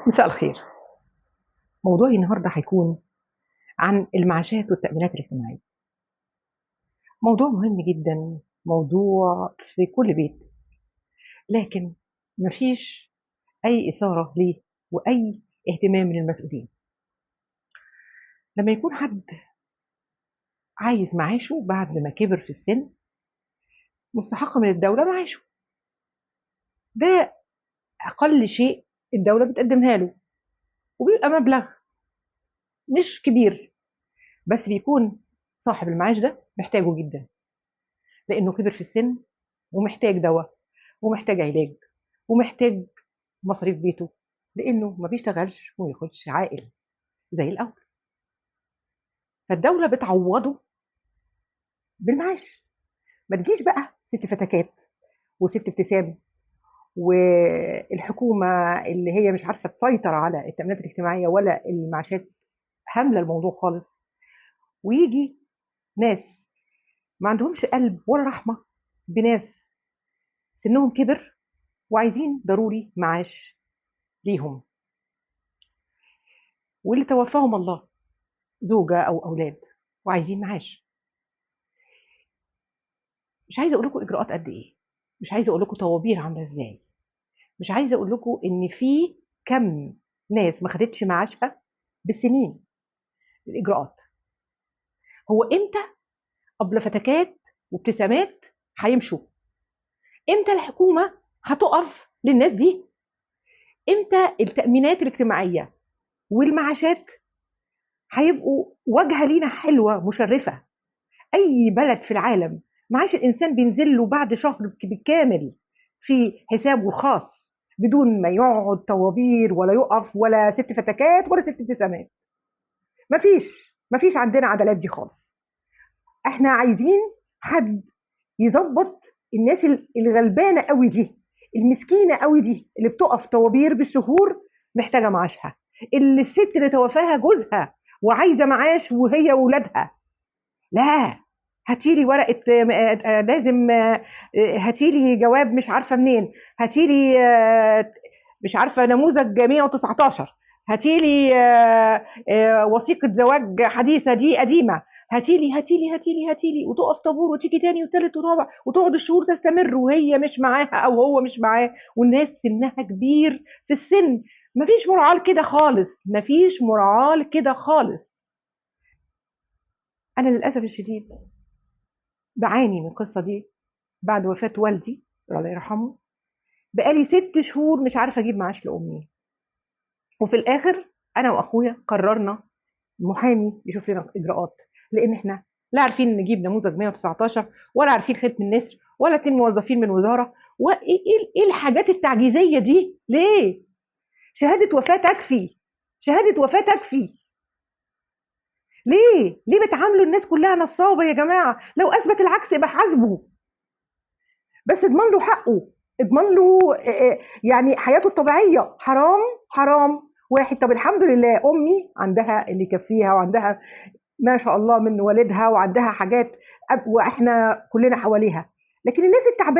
مساء الخير. موضوعي النهارده هيكون عن المعاشات والتأمينات الاجتماعية. موضوع مهم جدًا، موضوع في كل بيت، لكن ما فيش أي إثارة ليه وأي اهتمام من المسؤولين. لمّا يكون حد عايز معاشه بعد ما كبر في السن، مستحق من الدولة معاشه، ده أقل شيء الدولة بتقدمها له، وبيبقى مبلغ مش كبير، بس بيكون صاحب المعاش ده محتاجه جدًا، لإنه كبر في السن ومحتاج دوا ومحتاج علاج ومحتاج مصاريف بيته، لإنه ما بيشتغلش وما بياخدش عائل زي الأول، فالدولة بتعوّضه بالمعاش. ما تجيش بقى سِت فتكات وسِت ابتسام والحكومة اللي هي مش عارفة تسيطر على التأمينات الاجتماعية ولا المعاشات، هاملة الموضوع خالص، وييجي ناس ما عندهمش قلب ولا رحمة بناس سنهم كبر وعايزين ضروري معاش ليهم، واللي توفاهم الله زوجة أو أولاد وعايزين معاش. مش عايزة أقول لكم إجراءات قد إيه، مش عايزة أقول لكم طوابير عاملة إزاي، مش عايزة أقول لكم إن في كَم ناس ما خدتش معاشها بالسنين. الإجراءات، هو إمتى أبلة فتكات وابتسامات هيمشوا؟ إمتى الحكومة هتُقف للناس دي؟ إمتى التأمينات الاجتماعية والمعاشات هيبقوا واجهة لينا حلوة مشرفة؟ أي بلد في العالم معاش الإنسان بينزل له بعد شهر بالكامل في حسابه الخاص، بدون ما يقعد طوابير ولا يُقف ولا سِت فتكات ولا سِت ابتسامات. ما فيش عندنا عدالات دي خالص. إحنا عايزين حد يضبّط الناس الغلبانة أوي دي، المسكينة أوي دي، اللي بتُقف طوابير بالشهور محتاجة معاشها، اللي الست اللي توفاها جوزها وعايزة معاش وهي وولادها. لا، هاتي لي ورقة لازم هاتي لي جواب مش عارفة منين، هاتي لي مش عارفة نموذج 119، هاتي لي وثيقة زواج حديثة دي قديمة، هاتي لي، هاتي لي، هاتي لي، هاتي لي، وتُقف طابور وتيجي تاني وتالت ورابع وتقعد الشهور تستمر وهي مش معاها أو هو مش معاه، والناس سنها كبير في السن. ما فيش مراعاة لكده خالص، ما فيش مراعاة لكده خالص. أنا للأسف الشديد باعاني من القصة دي بعد وفاة والدي الله يرحمه، بقى لي 6 شهور مش عارفة أجيب معاش لأمي، وفي الآخر أنا وأخويا قررنا محامي يشوف لنا إجراءات، لإن إحنا لا عارفين نجيب نموذج 119 ولا عارفين ختم النسر ولا 2 موظفين من وزارة، إيه الحاجات التعجيزية دي ليه؟ شهادة وفاة تكفي، شهادة وفاة تكفي. ليه بتعاملوا الناس كلها نصابة يا جماعة؟ لو أثبت العكس يبقى حاسبه. بس اضمن له حقه، اضمن له يعني حياته الطبيعية. حرام، حرام. واحد طب الحمد لله أمي عندها اللي يكفيها وعندها ما شاء الله من والدها وعندها حاجات وإحنا كلنا حواليها، لكن الناس التعبانة